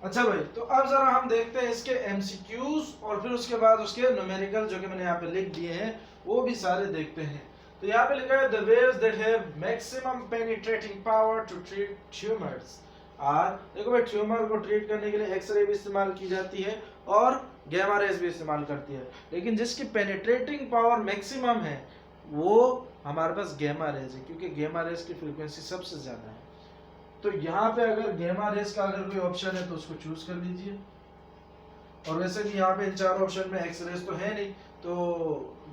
अच्छा भाई, तो अब जरा हम देखते हैं इसके एमसीक्यूज और फिर उसके बाद उसके न्यूमेरिकल जो कि मैंने यहाँ पे लिख दिए हैं वो भी सारे देखते हैं। तो यहाँ पे लिखा है the waves that have maximum penetrating power to treat tumours are, देखो भाई ट्यूमर को ट्रीट करने के लिए एक्सरे भी इस्तेमाल की जाती है और गैमा रेज भी इस्तेमाल करती है, लेकिन जिसकी पेनिट्रेटिंग पावर मैक्सिमम है वो हमारे पास गैमा रेज है, क्योंकि गैमा रेज की फ्रीक्वेंसी सबसे ज्यादा है। तो यहाँ पे अगर गैमा रेस का अगर कोई ऑप्शन है तो उसको चूज कर लीजिए, और वैसे भी यहाँ पे इन चार ऑप्शन में एक्स रेस तो है नहीं, तो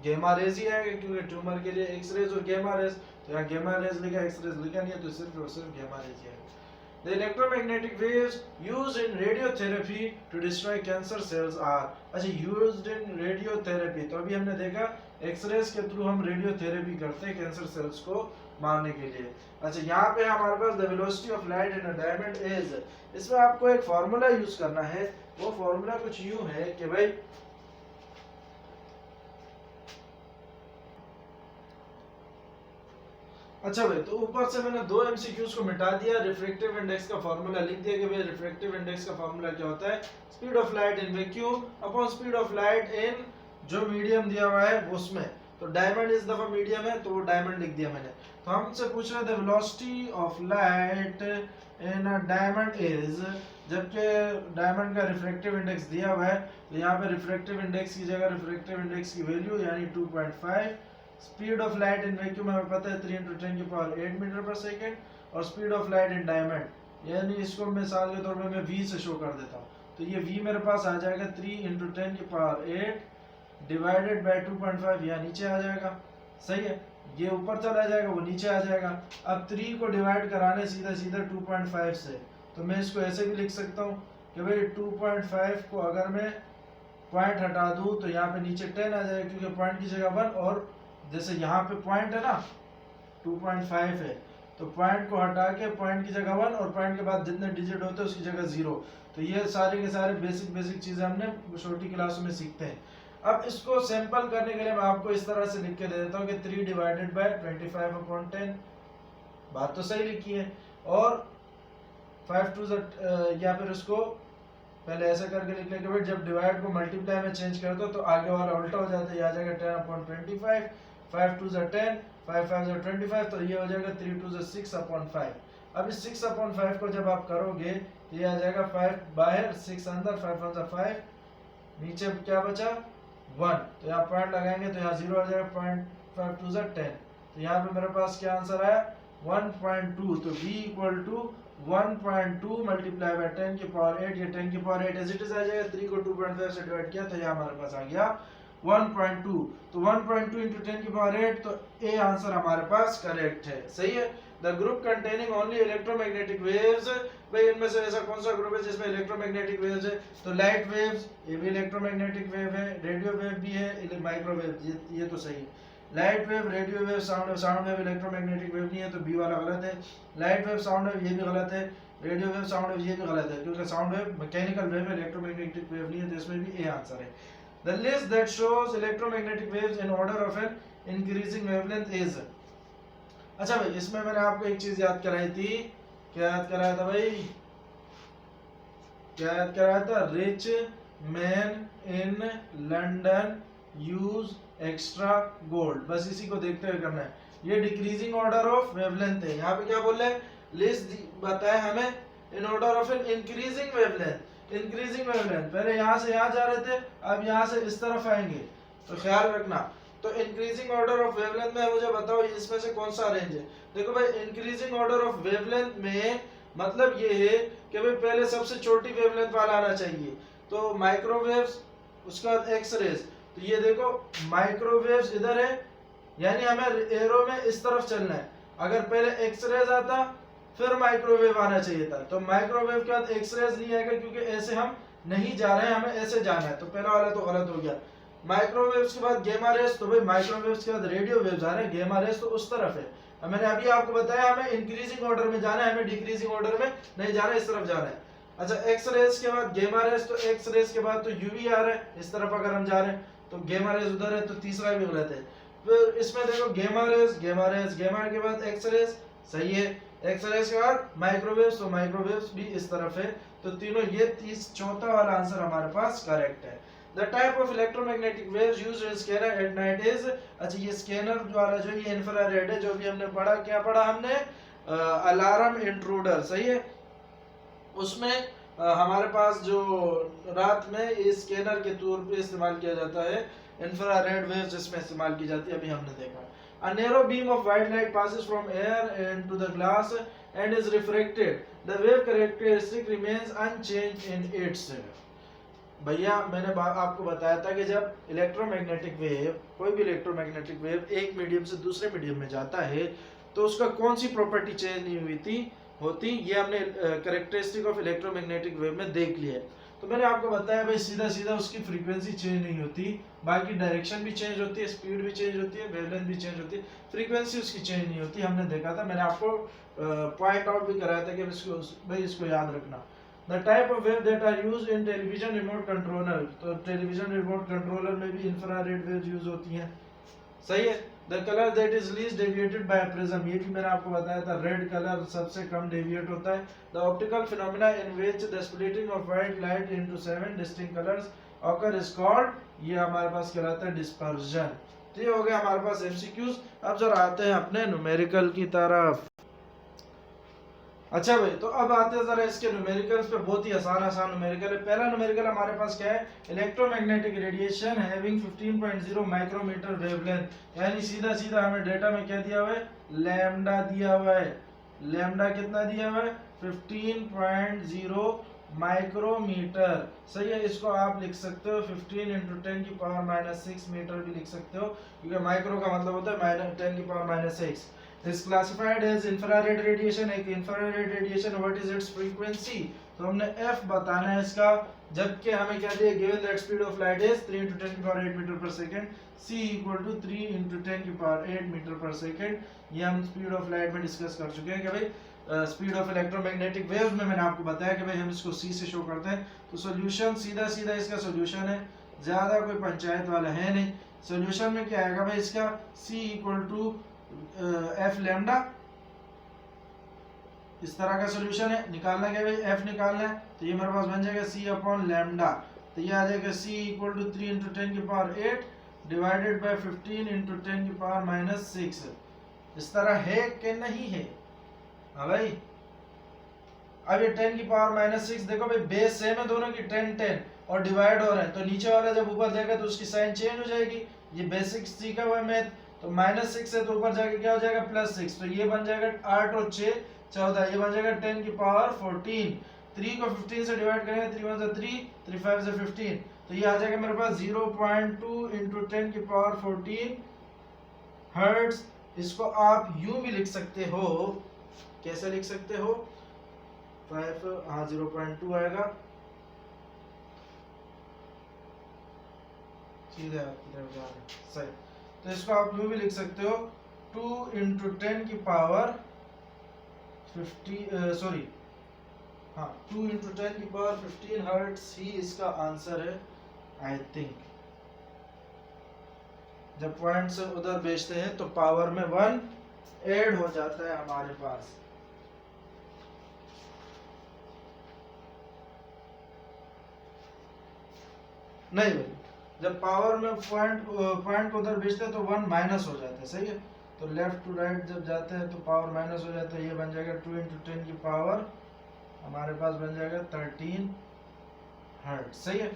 गैमा रेस ही आएगा, क्योंकि ट्यूमर के लिए एक्स रेस और गैमा रेस, तो यहाँ गैमा रेस लिखा एक्स रेस लिखा नहीं है, तो सिर्फ और सिर्फ गैमा रेस ही आएगा। The electromagnetic waves used in radiotherapy to destroy cancer cells are, अच्छा used in radiotherapy, तो अभी हमने देखा एक्सरेज के थ्रू हम रेडियोथेरेपी करते हैं कैंसर सेल्स को मारने के लिए। अच्छा यहाँ पे हमारे पास the velocity of light in a diamond is, इसमें आपको एक फार्मूला यूज करना है, वो फार्मूला कुछ यूं है कि भाई अच्छा भाई, तो ऊपर से मैंने दो एमसीक्यूज को मिटा दिया, रिफ्रैक्टिव इंडेक्स का फार्मूला लिख दिया कि भाई रिफ्रैक्टिव इंडेक्स का फार्मूला क्या होता है, speed of light in vacuum upon speed of light इन जो मीडियम दिया हुआ है उसमें, तो डायमंड इस दफा मीडियम है तो वो डायमंड लिख दिया मैंने। तो हमसे पूछ रहे थे velocity of light in a diamond is, जबकि डायमंड का रिफ्रैक्टिव इंडेक्स दिया हुआ है, तो यहाँ पे रिफ्रैक्टिव इंडेक्स की जगह रिफ्रैक्टिव इंडेक्स की वैल्यू यानी 2.5, speed of light in vacuum हमें पता है 3 × 10⁸ मीटर पर सेकंड, और speed of light in diamond यानी इसको मिसाल के तौर पे मैं v से शो कर देता हूँ, तो ये v मेरे पास आ जाएगा 3 × 10⁸ डिवाइडेड बाय 2.5, यहाँ नीचे आ जाएगा, सही है, ये ऊपर चला जाएगा वो नीचे आ जाएगा। अब 3 को डिवाइड कराने सीधा सीधा 2.5 से, तो मैं इसको ऐसे भी लिख सकता हूँ कि भाई 2.5 को अगर मैं पॉइंट हटा दूँ तो यहाँ पे नीचे 10 आ जाएगा, क्योंकि पॉइंट की जगह 1, और जैसे यहाँ पे पॉइंट है ना 2.5 है, तो पॉइंट को हटा के पॉइंट की जगह 1 और पॉइंट के बाद जितने डिजिट होते हैं उसकी जगह 0। तो ये सारे के सारे बेसिक चीजें हमने छोटी क्लासों में सीखते हैं। अब इसको सैंपल करने के लिए मैं आपको इस तरह से लिख के दे देता हूँ कि 3 डिवाइडेड बाय 25/10, बात तो सही लिखी है, और 5 टू या फिर उसको पहले ऐसा करके लिख लेंगे भाई, जब डिवाइड को मल्टीप्लाई में चेंज कर दो तो आगे वाला उल्टा हो जाता है, आ जाएगा 10/25, 5 2 10, 5 5 25, तो ये हो जाएगा 3 2 6/5। अब इस 6/5 को जब आप करोगे तो ये आ जाएगा 5 बाहर 6 अंदर, 5 1 5, नीचे क्या बचा 1, तो यहाँ पॉइंट लगाएंगे तो यहाँ 0 आ जाएगा, 5 2 10, तो यहाँ पे मेरे पास क्या आंसर आया 1.2, तो v equal to 1.2 multiply by 10⁸, ये 10⁸ एज इट इज आ जाएगा, 3 को 2.5 से डिवाइड किया तो ये हमारे पास आ गया 1.2, तो 1.2 इंटू 10⁸, तो ए आंसर हमारे पास करेक्ट है, सही है। The group containing only electromagnetic waves, भाई इनमें से ऐसा कौन सा ग्रुप है जिसमें इलेक्ट्रोमैग्नेटिक वेव्स है, तो लाइट वेव्स, ये भी इलेक्ट्रोमैग्नेटिक वेव है, रेडियो वेव भी है, माइक्रोवेव, ये तो सही है। Light wave, radio wave, sound wave electromagnetic wave नहीं है, तो बी वाला गलत है। लाइट वेव, साउंड वेव ये भी गलत है, रेडियो वेव, साउंड वेव ये भी गलत है, क्योंकि साउंड वेव मैकेनिकल वेव है, इलेक्ट्रोमैग्नेटिक वेव नहीं है, तो इसमें भी ए आंसर है। The list that shows electromagnetic waves in order of an increasing wavelength is, अच्छा भाई इसमें मैंने आपको एक चीज याद कराई थी, क्या याद कराया था भाई, क्या याद कराया था, rich man in London use extra gold, बस इसी को देखते हुए करना है। ये डिक्रीजिंग ऑर्डर ऑफ वेवलेंथ है, यहाँ पे क्या बोल रहे हैं, लिस्ट बताया हमें in order of an increasing wavelength, increasing wavelength, पहले यहाँ से यहाँ जा रहे थे, अब यहाँ से इस तरफ आएंगे, तो ख्याल रखना। तो इंक्रीजिंग ऑर्डर ऑफ वेवलेंथ में मुझे बताओ इसमें से कौन सा रेंज है, देखो भाई इंक्रीजिंग ऑर्डर ऑफ वेवलेंथ में मतलब ये है कि भाई पहले सबसे छोटी वेवलेंथ वाला आना चाहिए, तो माइक्रोवेव्स, उसका बाद एक्स रेज, तो ये देखो माइक्रोवेव्स इधर है, यानी हमें एरो में इस तरफ चलना है, अगर पहले एक्स रेज आता फिर माइक्रोवेव आना चाहिए था, तो माइक्रोवेव के बाद एक्स रेज नहीं आएगा क्योंकि ऐसे हम नहीं जा रहे हैं, हमें ऐसे जाना है, तो पहला वाला तो गलत हो गया। माइक्रोवेव्स के बाद गेमा रेस, तो भाई माइक्रोवेव्स के बाद रेडियो वेव्स आ रहे हैं, गेमा रेस तो उस तरफ है, मैंने अभी आपको बताया हमें इंक्रीजिंग ऑर्डर में जाना है, हमें डिक्रीजिंग ऑर्डर में नहीं जाना है, इस तरफ जाना है। अच्छा एक्स रेस के बाद गेमा रेस, तो एक्स रेस के बाद तो यूवी आ रहा है, इस तरफ अगर हम जा रहे हैं तो गेमा रेस उधर है, तो तीसरा भी गलत है। फिर इसमें देखो गेमा रेस, गेमा रेस, गेमा के बाद एक्स रेस, सही है, एक्स रेस के बाद माइक्रोवेव्स, तो माइक्रोवेव्स भी इस तरफ है, तो तीनों ये 34 वाला आंसर हमारे पास करेक्ट है। The type of electromagnetic waves used in scanner at night is, अच्छा ये स्कैनर वाला जो ये इंफ्रारेड है, जो भी हमने पढ़ा, क्या पढ़ा हमने, अलार्म इंट्रूडर, सही है। उसमें हमारे पास जो रात में इस स्कैनर के तौर पे इस्तेमाल किया जाता है, इंफ्रारेड वेव्स जिसमें इस्तेमाल की जाती है, अभी हमने देखा। A narrow beam of white light passes from air into the glass and is refracted. The wave characteristic remains unchanged in its. भैया मैंने आपको बताया था कि जब इलेक्ट्रोमैग्नेटिक वेव, कोई भी इलेक्ट्रोमैग्नेटिक वेव एक मीडियम से दूसरे मीडियम में जाता है तो उसका कौन सी प्रॉपर्टी चेंज नहीं हुई होती, ये हमने कैरेक्टरिस्टिक ऑफ इलेक्ट्रोमैग्नेटिक वेव में देख लिया है। तो मैंने आपको बताया भाई सीधा सीधा उसकी फ्रीक्वेंसी चेंज नहीं होती, बाकी डायरेक्शन भी चेंज होती है, स्पीड भी चेंज होती है, वेवलेंथ भी चेंज होती है, फ्रीक्वेंसी उसकी चेंज नहीं होती, हमने देखा था। मैंने आपको पॉइंट आउट भी कराया था कि इसको याद रखना। The type of wave that are used in television remote controller, तो टेलीविजन रिमोट कंट्रोलर में भी इंफ्रारेड वेव्स यूज होती हैं, सही है। The color that is least deviated by a prism, ये भी मैंने आपको बताया था, रेड कलर सबसे कम डेविएट होता है। The optical phenomena in which the splitting of white light into 7 distinct colors occur is called, ये हमारे पास कहलाता है dispersion। तो ये हो गया हमारे पास MCQs। अब जरा आते हैं अपने न्यूमेरिकल की तरफ। अच्छा भाई, तो अब आते हैं जरा इसके न्यूमेरिकल्स पे। बहुत ही आसान न्यूमेरिकल है। पहला न्यूमेरिकल हमारे पास क्या है, electromagnetic radiation having 15.0 micrometre wavelength, यानी सीधा सीधा हमें डेटा में क्या दिया हुआ है, लैम्डा दिया हुआ है। लैम्डा कितना दिया हुआ है, 15.0 माइक्रोमीटर, सही है। इसको आप लिख सकते हो 15 × 10⁻⁻6 मीटर भी लिख सकते हो, क्योंकि माइक्रो का मतलब होता है 10⁻⁻6। is classified as infrared radiation, एक infrared radiation, what is its frequency, तो हमने f बताना है इसका, जबकि हमें क्या दिया, given that speed of light is 3 × 10⁸ metre पर सेकंड, c = 3 × 10⁸ मीटर पर सेकंड। ये हम स्पीड ऑफ लाइट में डिस्कस कर चुके हैं कि भाई स्पीड ऑफ इलेक्ट्रोमैग्नेटिक वेव्स में मैंने आपको बताया कि भाई हम इसको c से शो करते हैं। तो सॉल्यूशन सीधा सीधा इसका सॉल्यूशन है, ज्यादा कोई पंचायत वाला है नहीं। सॉल्यूशन में क्या आएगा भाई इसका, c = f लैम्डा, इस तरह का सॉल्यूशन है। निकालना क्या भाई, f निकालना है, तो ये मेरे पास बन जाएगा c/लैम्डा, तो ये आ जाएगा c = 3 × 10⁸ डिवाइडेड बाय 15 × 10⁻⁻6। इस तरह है कि नहीं है, हाँ भाई। अब ये 10⁻⁻6 देखो भाई, बेस सेम है दोनों की, 10 10 और डिवाइड हो रहे हैं, तो नीचे वाला जब ऊपर जाएगा तो उसकी साइन चेंज हो जाएगी। ये बेसिक सीखा हुआ है मैथ, तो -6 है तो ऊपर जाके क्या हो जाएगा, +6, तो ये बन जाएगा 8 और 6 14, ये बन जाएगा 10⁻14। 3 को 15 से डिवाइड करेंगे, 3 1 3, 3 5 से 15, तो ये आ जाएगा मेरे पास 0.2 × 10⁻14 हर्ट्ज। इसको आप यूं भी लिख सकते हो, कैसे लिख सकते हो, 5 हाँ 0.2 आएगा, सीधे आपकी तरफ जा रहे हैं, सही। तो इसको आप यूं भी लिख सकते हो 2 × 10⁻15 हर्ट्ज ही इसका आंसर है, आई थिंक। जब पॉइंट से उधर भेजते हैं तो पावर में 1 ऐड हो जाता है हमारे पास। नहीं भाई, जब पावर में पॉइंट को उधर भेजते हैं तो 1 माइनस हो जाता है, सही है। तो लेफ्ट टू राइट जब जाते हैं तो पावर माइनस हो जाता है, ये बन जाएगा 2 × 10 की पावर हमारे पास बन जाएगा 13 हर्ट्ज, सही है।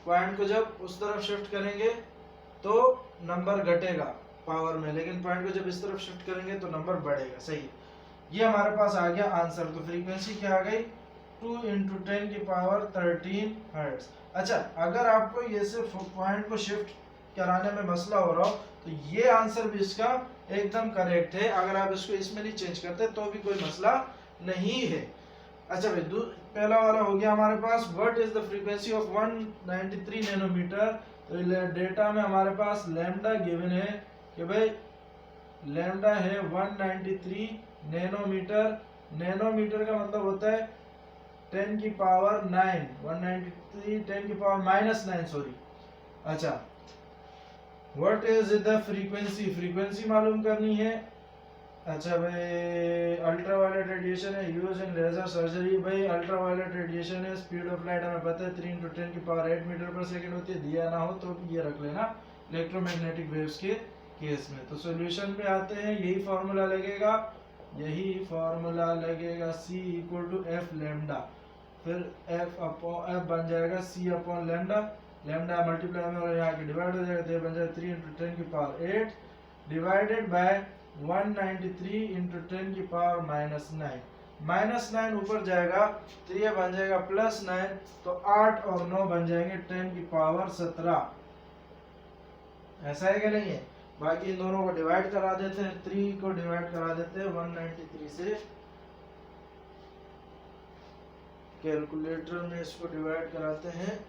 पॉइंट को जब उस तरफ शिफ्ट करेंगे तो नंबर घटेगा पावर में, लेकिन पॉइंट को जब इस तरफ शिफ्ट करेंगे तो नंबर बढ़ेगा, सही है। ये हमारे पास आ गया आंसर। तो फ्रीक्वेंसी क्या आ गई, 2 × 10 की पावर 13 हर्ट्ज। अच्छा, अगर आपको ये सिर्फ पॉइंट को शिफ्ट कराने में मसला हो रहा हो तो ये आंसर भी इसका एकदम करेक्ट है। अगर आप इसको इसमें नहीं चेंज करते तो भी कोई मसला नहीं है। अच्छा भाई, पहला वाला हो गया हमारे पास, what is the frequency of 193 nanometer. तो डेटा में हमारे पास लैम्डा गिवन है कि भाई लैम्डा है 193 नैनोमीटर। नैनोमीटर का मतलब होता है 10 की पावर 9, 193 10 की पावर -9, सॉरी। अच्छा, what is the frequency, frequency मालूम करनी है अच्छा भाई, अल्ट्रावायलेट रेडिएशन है यूज इन लेजर सर्जरी। भाई अल्ट्रावायलेट रेडिएशन है, स्पीड ऑफ लाइट हमें पता है 3 × 10 की पावर 8 मीटर पर सेकंड होती है। दिया ना हो तो ये रख लेना इलेक्ट्रोमैग्नेटिक वेव्स के केस में। तो सॉल्यूशन पे आते हैं, यही फार्मूला लगेगा, यही फार्मूला लगेगा, C = F लैम्डा, फिर F बन जाएगा C upon lambda, lambda multiply में और यहाँ के डिवाइड हो जाएगा, तो ये बन जाएगा 3 × 10 की पावर 8 डिवाइडेड बाय 193 × 10 की पावर -9। -9 ऊपर जाएगा तो ये बन जाएगा +9, तो 8 और 9 बन जाएंगे 10 की पावर 17। ऐसा है कि नहीं है? बाकी इन दोनों को डिवाइड करा देते हैं, 3 को डिवाइड करा देते हैं 193 से, कैलकुलेटर में इसको डिवाइड कराते हैं,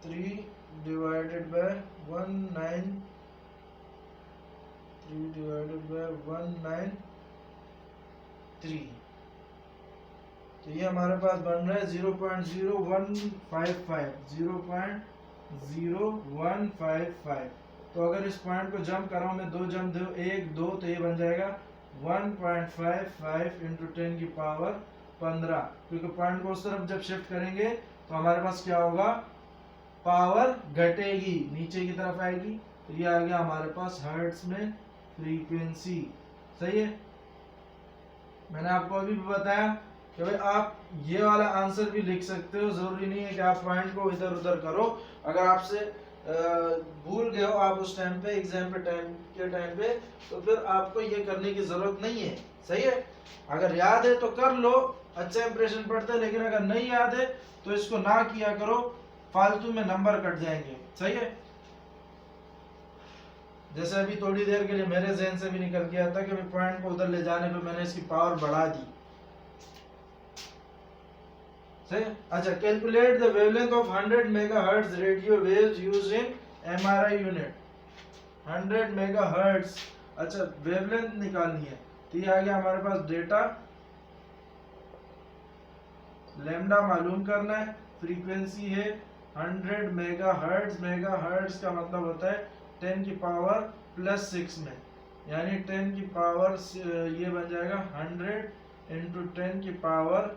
3 डिवाइडेड बाय 193, तो ये हमारे पास बन रहा है 0.0155। तो अगर इस पॉइंट को जंप कराऊं मैं, 2 जंप दो, 1 2, तो ये बन जाएगा 1.55 × 10 की पावर 15, क्योंकि पॉइंट को उस तरफ जब शिफ्ट करेंगे तो हमारे पास क्या होगा, पावर घटेगी, नीचे की तरफ आएगी। तो ये आ गया हमारे पास हर्ट्ज में फ्रीक्वेंसी। सही है? मैंने आपको अभी भी बताया कि भाई आप ये वाला आंसर भी लिख सकते हो, जरूरी नहीं है कि आप पॉइंट को इधर उधर करो। अगर आपसे भूल गए हो आप उस टाइम पे, एग्जाम पे टाइम पे, तो फिर आपको ये करने की जरूरत नहीं है। सही है? अगर याद है तो कर लो, अच्छा इंप्रेशन पड़ता है, लेकिन अगर नहीं याद है तो इसको ना किया करो, फालतू में नंबर कट जाएंगे। सही है? जैसे अभी थोड़ी देर के लिए मेरे जहन से भी निकल गया था कि पॉइंट को उधर ले जाने पे मैंने इसकी पावर बढ़ा दी। सही? अच्छा, calculate the wavelength of 100 megahertz radio waves used in MRI unit. 100 megahertz, अच्छा वेवलेंथ निकालनी है, तो ये आ गया हमारे पास डेटा, लैम्डा मालूम करना है, फ्रीक्वेंसी है 100 मेगाहर्ट्ज, मेगाहर्ट्ज का मतलब होता है 10 की पावर +6 में, यानी 10 की पावर ये बन जाएगा 100 × 10 की पावर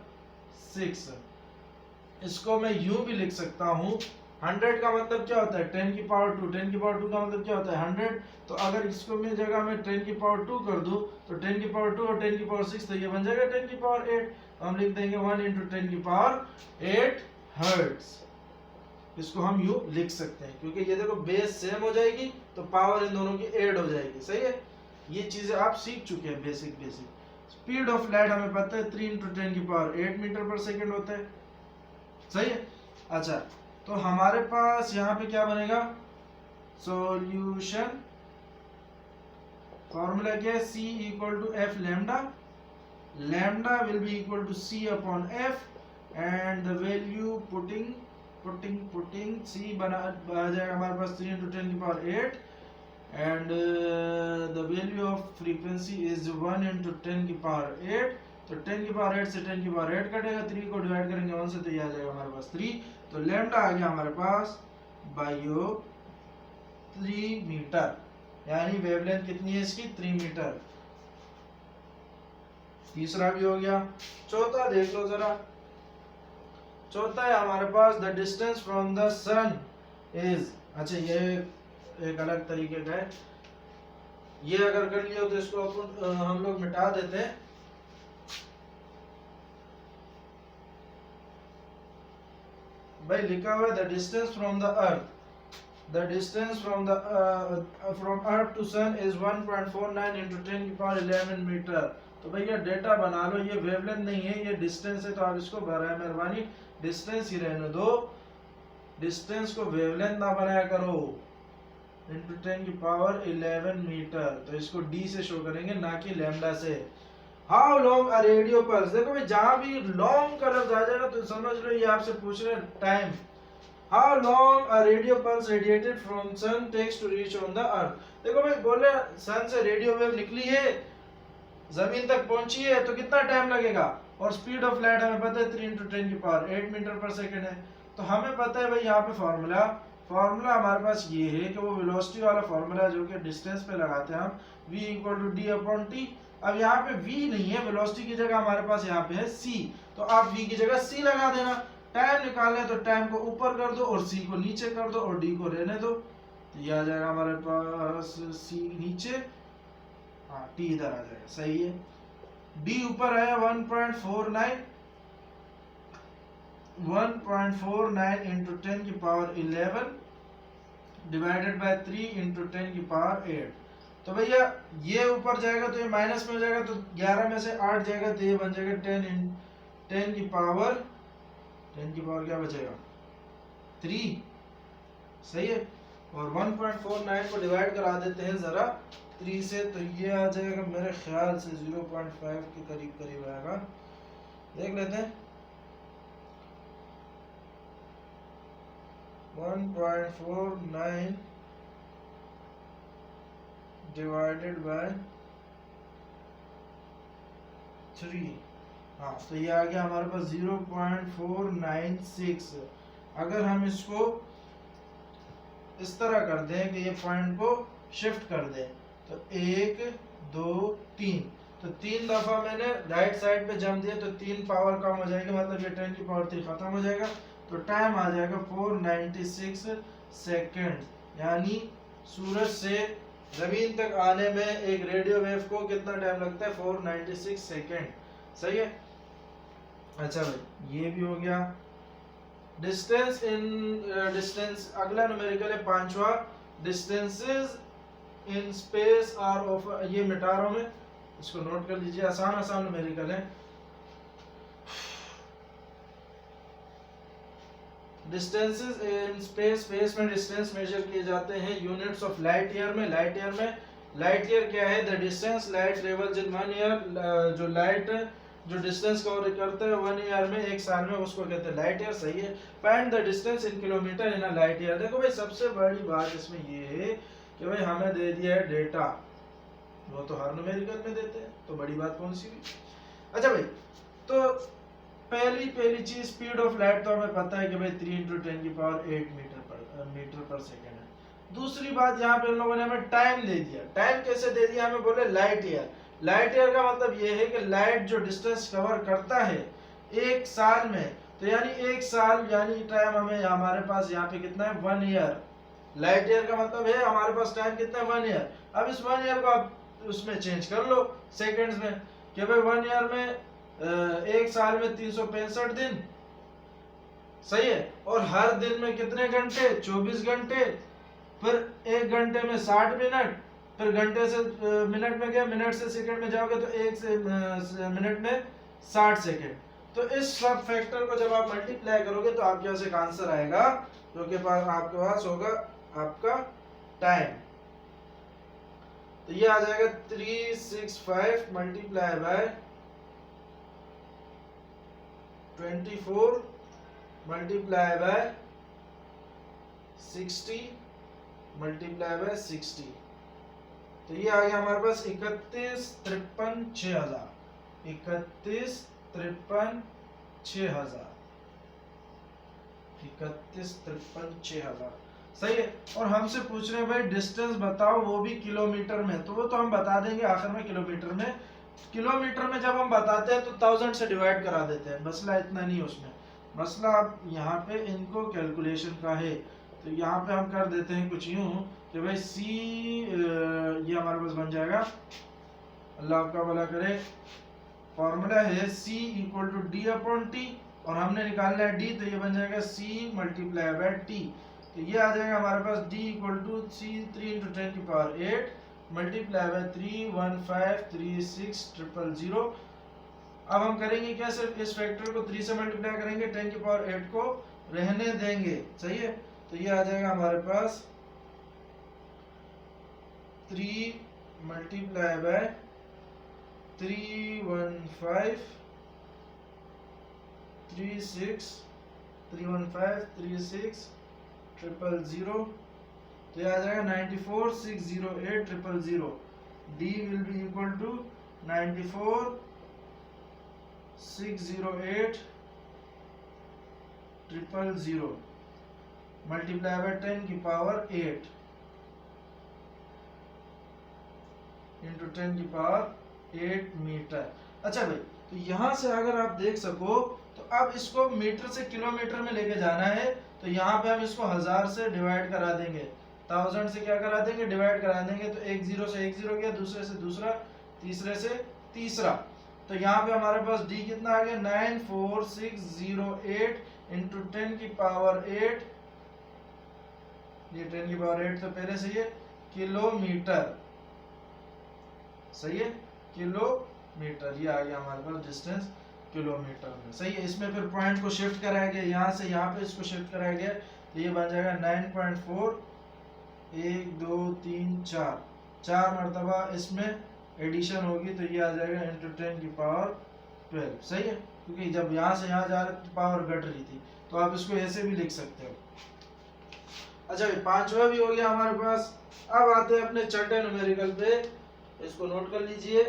6। इसको मैं यूं भी लिख सकता हूं, 100 का मतलब क्या होता है 10 की पावर 2, 10 की पावर 2 का मतलब क्या होता है 100। तो अगर इसको मैं जगह में 10 की पावर 2 कर दूं तो 10 की पावर 2 और 10 की पावर 6, तो ये बन जाएगा 10 की पावर 8। तो हम लिख देंगे 1 × 10 की पावर 8 हर्ट्ज। इसको हम यूं लिख सकते हैं, क्योंकि ये देखो बेस सेम हो जाएगी तो पावर इन दोनों की ऐड हो जाएगी। सही है? ये चीजें आप सीख चुके हैं बेसिक। स्पीड ऑफ लाइट हमें पता है 3 × 10 की पावर 8 मीटर पर सेकंड होता है। सही है? अच्छा, तो हमारे पास यहाँ पे क्या बनेगा, सॉल्यूशन फॉर्मूला क्या है, C = F lambda, lambda will be equal to C upon F, and the value putting C बना आ जाएगा हमारे पास 3 × 10 की power 8, and the value of frequency is 1 × 10 की पावर 8। तो 10 की पावर 8 से 10 की पावर 8 कटेगा, 3 को डिवाइड करेंगे 1 से, तो ये आ जाएगा हमारे पास 3। तो लैम्डा आ गया हमारे पास बायो 3 मीटर, यानी वेवलेंथ कितनी है इसकी, 3 मीटर। तीसरा भी हो गया। चौथा देख लो जरा, चौथा है हमारे पास the distance from the sun is, अच्छा ये एक अलग तरीके का है, ये अगर कर लिया तो इसको अपन हम लोग मिटा देते हैं। भाई लिखा हुआ है the distance from the earth, the distance from earth to sun is 1.49 × 10 की पावर 11 मीटर। तो भैया डेटा बना लो, ये वेवलेंथ नहीं है, ये डिस्टेंस है, तो आप इसको बराए मेहरबानी डिस्टेंस ही रहने दो, डिस्टेंस को वेवलेंथ ना बनाया करो। × 10 की पावर 11 मीटर, तो इसको D से शो करेंगे, ना कि लैम्डा से। How long a radio pulse, देखो भाई जहां भी लॉन्ग का लफ्ज आ जाए ना तो समझ लो ये आपसे पूछ रहे हैं time. How long a radio pulse radiated from sun takes to reach on the earth. देखो भाई बोले सन से रेडियो वेव निकली है, जमीन तक पहुंची है, तो कितना टाइम लगेगा, और स्पीड ऑफ लाइट हमें पता है 3 × 10 की पावर 8 मीटर पर सेकंड है। तो हमें पता है भाई यहाँ पे फॉर्मूला फॉर्मूला हमारे पास ये है कि वो वेलोसिटी वाला फॉर्मूला जो कि डिस्टेंस पे लगाते हैं हम, v equal to D upon T. अब यहाँ पे v नहीं है, वेलोसिटी की जगह हमारे पास यहाँ पे है c, तो आप v की जगह c लगा देना। टाइम निकालना है तो टाइम को ऊपर कर दो और c को नीचे कर दो और d को रहने दो, तो ये आ जाएगा हमारे पास c नीचे, हाँ t इधर आ जाएगा, सही है। d ऊपर आया 1.49 इंटू 10 की पावर 11 डिवाइडेड बाय 3 इंटू 10 की पावर 8। तो भैया ये ऊपर जाएगा तो ये माइनस में हो जाएगा, तो 11 में से 8 जाएगा तो ये बन जाएगा 10 की पावर क्या बचेगा 3, सही है। और 1.49 को डिवाइड करा देते हैं जरा 3 से, तो ये आ जाएगा मेरे ख्याल से 0.5 के करीब करीब आएगा, देख लेते हैं। 1.49 डिवाइडेड बाय 3, हाँ तो ये आ गया हमारे पास 0.496। अगर हम इसको इस तरह कर दें कि ये पॉइंट को शिफ्ट कर दें, तो 1 2 3, तो 3 दफा मैंने राइट साइड पे जम दिया तो 3 पावर कम हो जाएगी, मतलब ये 10 की पावर 3 खत्म हो जाएगा, तो टाइम आ जाएगा 496 सेकेंड। यानी सूरज से जमीन तक आने में एक रेडियो वेव को कितना टाइम लगता है, 496 सेकेंड, सही है। अच्छा भाई ये भी हो गया। डिस्टेंस अगला न्यूमेरिकल है 5वां, distances in space are of, ये मिटा रहा हूं मैं, इसको नोट कर लीजिए, आसान न्यूमेरिकल है। डिस्टेंसेस इन स्पेस में डिस्टेंस मेजर किए जाते हैं यूनिट्स ऑफ लाइट ईयर में। लाइट ईयर क्या है, the distance light travels in 1 year, जो लाइट जो डिस्टेंस कवर करता है 1 ईयर में, एक साल में, उसको कहते हैं लाइट ईयर, सही है। Find the distance in kilometre in a light year. देखो भाई सबसे बड़ी बात इसमें ये है कि भाई हमें दे दिया है डेटा, वो तो हर न्यूमेरिकल में देते हैं, तो बड़ी बात कौन सी हुई। अच्छा भाई तो पहली चीज स्पीड ऑफ लाइट तो हमें पता है कि भाई 3 इंटू 10 की पावर 8 मीटर पर सेकेंड है। दूसरी बात यहाँ पे इन लोगों ने हमें टाइम दे दिया। टाइम कैसे दे दिया, हमें बोले लाइट ईयर। लाइट ईयर का मतलब ये है कि लाइट जो डिस्टेंस कवर करता है एक साल में, तो यानी एक साल यानी टाइम हमें हमारे पास यहाँ पे कितना है 1 ईयर। लाइट ईयर का मतलब है हमारे पास टाइम कितना है 1 ईयर। अब इस 1 ईयर को आप उसमें चेंज कर लो सेकेंड्स में, कि भाई 1 ईयर में एक साल में 365 दिन, सही है। और हर दिन में कितने घंटे, 24 घंटे, फिर एक घंटे में 60 मिनट, फिर घंटे से मिनट में गया, मिनट से सेकंड में जाओगे तो एक से मिनट में 60 सेकंड। तो इस सब फैक्टर को जब आप मल्टीप्लाई करोगे तो आपके पास एक आंसर आएगा, जो कि आपके पास होगा आपका टाइम। तो ये आ जाएगा 365 multiply by 24 multiply by 60 multiply by 60, तो ये आ गया हमारे पास 31 53 6000, 31 53 6000, 31 53 6000, सही है। और हमसे पूछ रहे हैं भाई डिस्टेंस बताओ, वो भी किलोमीटर में, तो वो तो हम बता देंगे आखिर में किलोमीटर में। किलोमीटर में जब हम बताते हैं तो 1000 से डिवाइड करा देते हैं, मसला इतना नहीं उसमें। मसला अब यहाँ पे इनको कैलकुलेशन का है, तो यहाँ पे हम कर देते हैं कुछ यूं कि भाई c ये हमारे पास बन जाएगा, अल्लाह आपका भला करे। फॉर्मूला है c equal to D upon T, और हमने निकालना है d, तो ये बन जाएगा c मल्टीप्लाई बाय t, तो ये आ जाएगा हमारे पास d equal to c 3 into 10 की पावर 8 मल्टीप्लाई बाय 3153600। अब हम करेंगे क्या, सिर्फ इस फैक्टर को 3 से मल्टीप्लाई करेंगे, 10 की पावर 8 को रहने देंगे, सही है। तो ये आ जाएगा हमारे पास 3 मल्टीप्लाई बाय 3153600, तो ये आ जाएगा 9460800। d will be equal to 9460800। Multiply by 10 की पावर 8 इंटू 10 की पावर 8 मीटर। अच्छा भाई, तो यहाँ से अगर आप देख सको तो अब इसको मीटर से किलोमीटर में लेके जाना है, तो यहाँ पे हम इसको 1000 से डिवाइड करा देंगे, 1000 से क्या करा देंगे, डिवाइड करा देंगे। तो एक जीरो से एक जीरो गया, दूसरे से दूसरा, तीसरे से तीसरा। तो यहाँ पे हमारे पास d कितना आ गया, 94608 इंटू 10 की पावर 8, ये 10 की पावर 8 तो पहले से ही है, किलोमीटर। सही है, किलोमीटर, ये आ गया हमारे पास डिस्टेंस किलोमीटर में। सही है। इसमें फिर पॉइंट को शिफ्ट कराया गया, यहाँ से यहाँ पे इसको शिफ्ट कराया गया, तो ये बन जाएगा 9.4, 1 2 3 4, 4 मरतबा इसमें एडिशन होगी, तो ये आ जाएगा इंटू 10 की पावर 12। सही है, क्योंकि जब यहाँ से यहाँ जा रहे तो पावर घट रही थी, तो आप इसको ऐसे भी लिख सकते हो। अच्छा, पांचवा भी हो गया हमारे पास। अब आते हैं अपने छठे न्यूमेरिकल पे, इसको नोट कर लीजिए।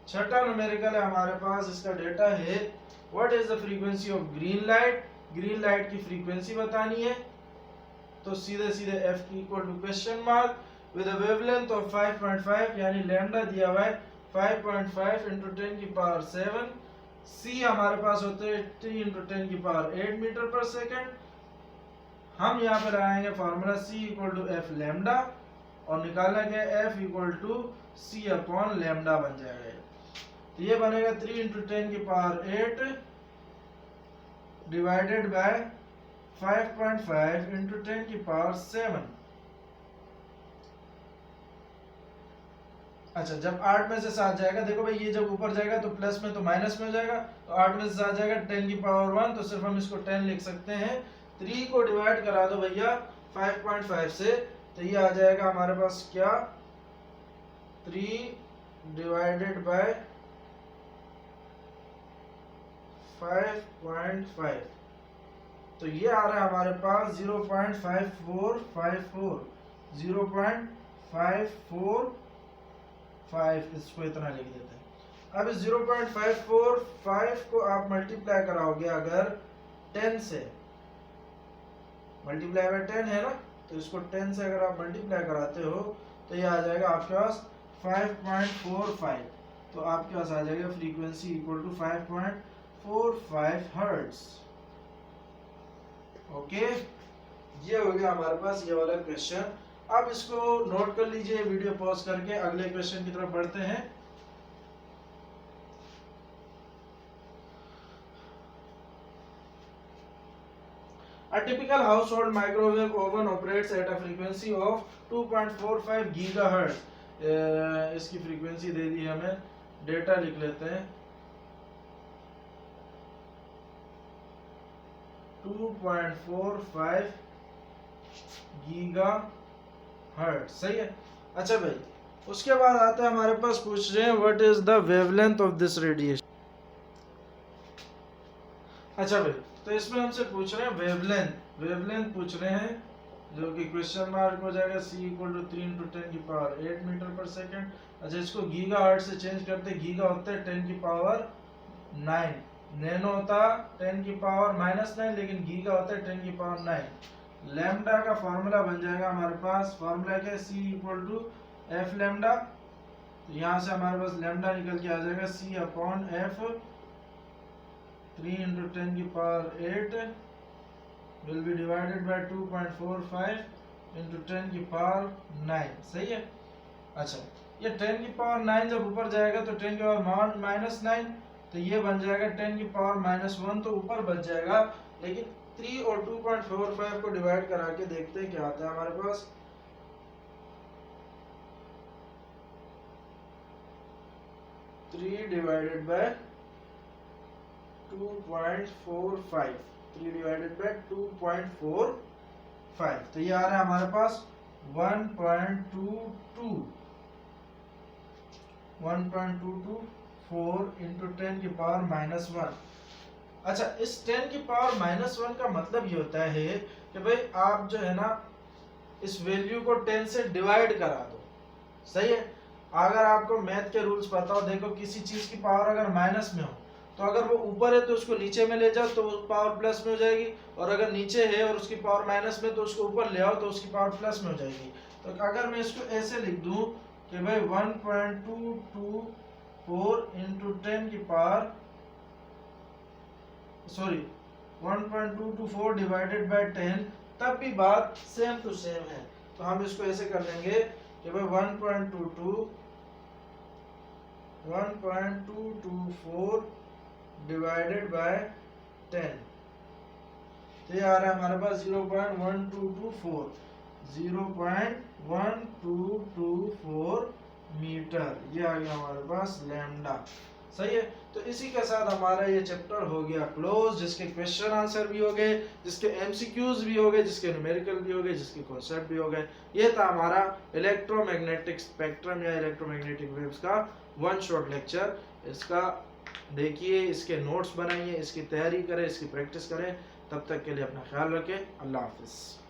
छठा न्यूमेरिकल है हमारे पास, इसका डेटा है what is the frequency of green light. Green light की फ्रीक्वेंसी बतानी है, तो सीधे सीधे f की equal to question mark with a wavelength of 5.5, यानी लैम्डा दिया हुआ है 5.5 इंटू 10 की पावर 7। c हमारे पास होते हैं 3 इंटू 10 की पावर 8 मीटर पर सेकेंड। हम यहाँ पे लगाएंगे formula c equal to F lambda, और निकालना क्या है, f equal to c upon lambda बन जाएगा। तो ये बनेगा 3 इंटू 10 की पावर 8 डिवाइडेड बाय 5.5 इंटू 10 की पावर 7। अच्छा, जब 8 में से 7 जाएगा, देखो भाई ये जब ऊपर जाएगा तो प्लस में तो माइनस में हो जाएगा, तो 8 में से 7 जाएगा 10 की पावर 1, तो सिर्फ हम इसको 10 लिख सकते हैं। 3 को डिवाइड करा दो भैया 5.5 से, तो ये आ जाएगा हमारे पास क्या, 3 डिवाइडेड बाय 5.5, तो ये आ रहा है हमारे पास 0.5454, 0.545, इसको इतना लिख देते हैं। अब इस 0.545 को आप मल्टीप्लाई कराओगे अगर 10 से, मल्टीप्लाई बाय 10 है ना, तो इसको 10 से अगर आप मल्टीप्लाई कराते हो तो ये आ जाएगा आपके पास 5.45, तो आपके पास आ जाएगा frequency equal to 5.45 hertz. Okay, ये हो गया हमारे पास ये वाला क्वेश्चन। अब इसको नोट कर लीजिए, वीडियो पॉज करके अगले क्वेश्चन की तरफ बढ़ते हैं। A typical household microwave oven operates at a frequency of 2.45 GHz। इसकी फ्रीक्वेंसी दे दी हमें, डेटा लिख लेते हैं 2.45 GHz। सही है। अच्छा भाई, उसके बाद आता है हमारे पास, पूछ रहे हैं what is the wavelength of this radiation. अच्छा भाई, तो इसमें हमसे पूछ रहे हैं वेवलेंथ पूछ रहे हैं, जो कि क्वेश्चन मार्क हो जाएगा c इक्वल टू 3 इंटू 10 की पावर 8 मीटर पर सेकेंड। अच्छा, इसको गीगाहर्ट्ज से चेंज करते, गीगा होता है 10 की पावर 9, नैनो होता 10 की पावर -9, लेकिन गीगा होता है 10 की पावर 9। लैम्डा का फॉर्मूला बन जाएगा हमारे पास, फॉर्मूला क्या है, c equal to F lambda. तो यहाँ से हमारे पास लैम्डा निकल के आ जाएगा c अपॉन एफ 3 इंटू 10 की power 8 will be divided by 2.45 into 10 की पावर 9। सही है। अच्छा, ये 10 की पावर 9 जब ऊपर जाएगा तो 10 की पावर -9, तो ये बन जाएगा 10 की पावर -1, तो ऊपर बच जाएगा। लेकिन 3 और 2.45 को डिवाइड करा के देखते हैं क्या आता है हमारे पास। 3 डिवाइडेड बाय 2.45, 3 डिवाइडेड बाय 2.45, तो ये आ रहा है हमारे पास 1.224 इंटू 10 की पावर -1। अच्छा, इस 10 की पावर -1 का मतलब ये होता है कि भाई आप जो है ना, इस वैल्यू को 10 से डिवाइड करा दो। सही है। अगर आपको मैथ के रूल्स पता हो, देखो किसी चीज की पावर अगर माइनस में हो तो अगर वो ऊपर है तो उसको नीचे में ले जाओ तो पावर प्लस में हो जाएगी, और अगर नीचे है और उसकी पावर माइनस में तो उसको ऊपर ले आओ तो उसकी पावर प्लस में हो जाएगी। तो अगर मैं इसको ऐसे लिख दूं कि भाई 1.224 इंटू 10 की पावर 1.224 डिवाइडेड बाय 10, तब भी बात सेम टू सेम है। तो हम इसको ऐसे कर देंगे कि भाई 1.224 डिवाइडेड बाय 10, तो ये आ रहा है हमारे पास 0.1224 मीटर, ये आ गया हमारे पास लैम्डा। सही है। तो इसी के साथ हमारा ये चैप्टर हो गया क्लोज, जिसके क्वेश्चन आंसर भी हो गए, जिसके एमसीक्यूज भी हो गए, जिसके न्यूमेरिकल भी हो गए, जिसके कॉन्सेप्ट भी हो गए। ये था हमारा इलेक्ट्रोमैग्नेटिक स्पेक्ट्रम या इलेक्ट्रोमैग्नेटिक वेव्स का वन शॉट लेक्चर। इसका देखिए, इसके नोट्स बनाइए, इसकी तैयारी करें, इसकी प्रैक्टिस करें। तब तक के लिए अपना ख्याल रखें। अल्लाह हाफिज़।